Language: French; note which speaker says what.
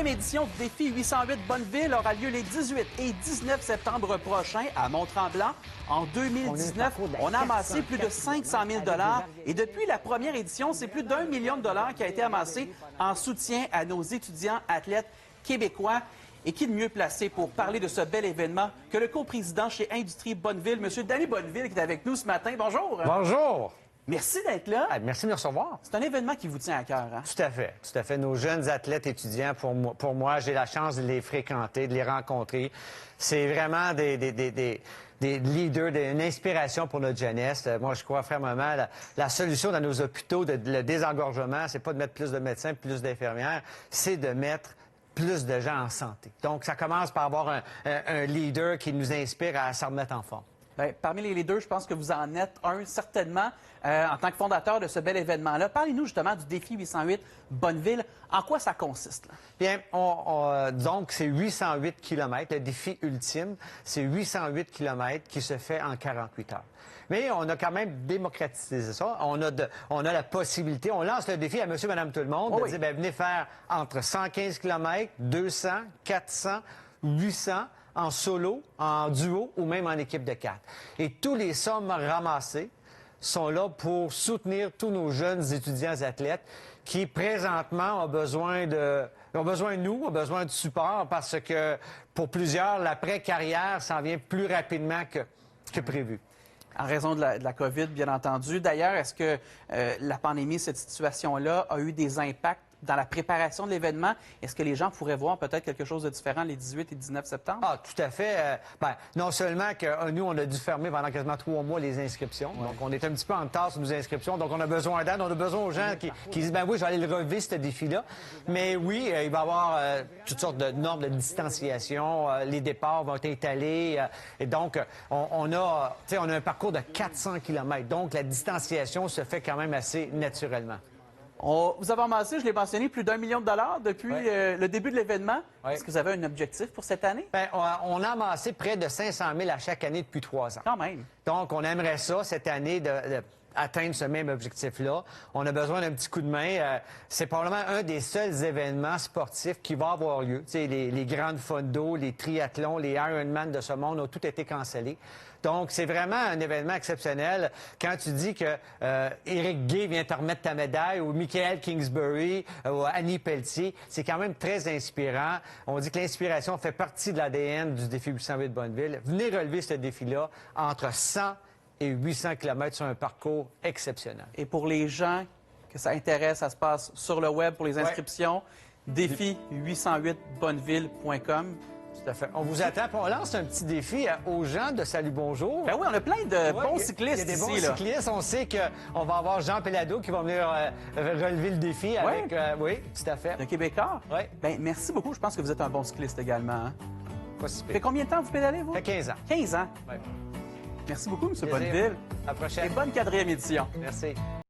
Speaker 1: Édition du défi 808 Bonneville aura lieu les 18 et 19 septembre prochains à Mont-Tremblant. En 2019, on a amassé plus de 500 000 et depuis la première édition, c'est plus d'1 million de dollars qui a été amassé en soutien à nos étudiants athlètes québécois. Et qui de mieux placé pour parler de ce bel événement que le coprésident chez Industrie Bonneville, M. Danny Bonneville, qui est avec nous ce matin. Bonjour.
Speaker 2: Bonjour.
Speaker 1: Merci d'être là.
Speaker 2: Merci de me recevoir.
Speaker 1: C'est un événement qui vous tient à cœur, hein?
Speaker 2: Tout à fait, tout à fait. Nos jeunes athlètes étudiants, pour moi, j'ai la chance de les fréquenter, de les rencontrer. C'est vraiment des leaders, une inspiration pour notre jeunesse. Moi, je crois fermement la solution dans nos hôpitaux, le désengorgement, c'est pas de mettre plus de médecins, plus d'infirmières, c'est de mettre plus de gens en santé. Donc, ça commence par avoir un leader qui nous inspire à se remettre en forme.
Speaker 1: Bien, parmi les leaders, je pense que vous en êtes un, certainement, en tant que fondateur de ce bel événement-là. Parlez-nous justement du défi 808 Bonneville. En quoi ça consiste, là?
Speaker 2: Bien, donc, c'est 808 km. Le défi ultime, c'est 808 km qui se fait en 48 heures. Mais on a quand même démocratisé ça. On a la possibilité, on lance le défi à monsieur, madame, tout le monde, de dire, bien, venez faire entre 115 km, 200, 400, 800, en solo, en duo ou même en équipe de 4. Et tous les sommes ramassées sont là pour soutenir tous nos jeunes étudiants athlètes qui, présentement, ont besoin de nous, ont besoin de support parce que, pour plusieurs, l'après-carrière s'en vient plus rapidement que prévu.
Speaker 1: En raison de la COVID, bien entendu. D'ailleurs, est-ce que la pandémie, cette situation-là, a eu des impacts dans la préparation de l'événement? Est-ce que les gens pourraient voir peut-être quelque chose de différent les 18 et 19 septembre?
Speaker 2: Ah, tout à fait. Non seulement que nous, on a dû fermer pendant quasiment 3 mois les inscriptions. Ouais. Donc, on est un petit peu en retard sur nos inscriptions. Donc, on a besoin d'aide. On a besoin aux gens qui disent, ben oui, je vais aller le relever, ce défi-là. Mais oui, il va y avoir toutes sortes de normes de distanciation. Les départs vont être étalés. Et donc, on a un parcours de 400 km. Donc, la distanciation se fait quand même assez naturellement.
Speaker 1: Vous avez amassé, je l'ai mentionné, plus d'1 million de dollars depuis le début de l'événement. Est-ce que vous avez un objectif pour cette année?
Speaker 2: Bien, on a amassé près de 500 000 à chaque année depuis 3 ans.
Speaker 1: Quand même.
Speaker 2: Donc, on aimerait ça, cette année, atteindre ce même objectif-là. On a besoin d'un petit coup de main. C'est probablement un des seuls événements sportifs qui va avoir lieu. Tu sais, les grandes fondos, les triathlons, les Ironman de ce monde ont tout été cancellés. Donc, c'est vraiment un événement exceptionnel. Quand tu dis que Éric Gay vient te remettre ta médaille, ou Michael Kingsbury, ou Annie Pelletier, c'est quand même très inspirant. On dit que l'inspiration fait partie de l'ADN du défi 808 Bonneville. Venez relever ce défi-là entre 100 et 800 km sur un parcours exceptionnel.
Speaker 1: Et pour les gens que ça intéresse, ça se passe sur le web pour les inscriptions, défi808bonneville.com.
Speaker 2: Tout à fait. On vous attend. Puis on lance un petit défi aux gens de Salut Bonjour.
Speaker 1: Ben oui, on a plein de bons cyclistes
Speaker 2: ici. Il y a des bons cyclistes. On sait qu'on va avoir Jean Pelado qui va venir relever le défi avec... oui, tout à fait.
Speaker 1: De Québécois?
Speaker 2: Oui.
Speaker 1: Bien, merci beaucoup. Je pense que vous êtes un bon cycliste également. Hein?
Speaker 2: Pas si pire.
Speaker 1: Ça fait combien de temps vous pédalez, vous?
Speaker 2: Ça fait 15 ans.
Speaker 1: 15 ans?
Speaker 2: Oui.
Speaker 1: Merci beaucoup, M. Bonneville.
Speaker 2: À la prochaine.
Speaker 1: Et bonne 4e édition.
Speaker 2: Merci.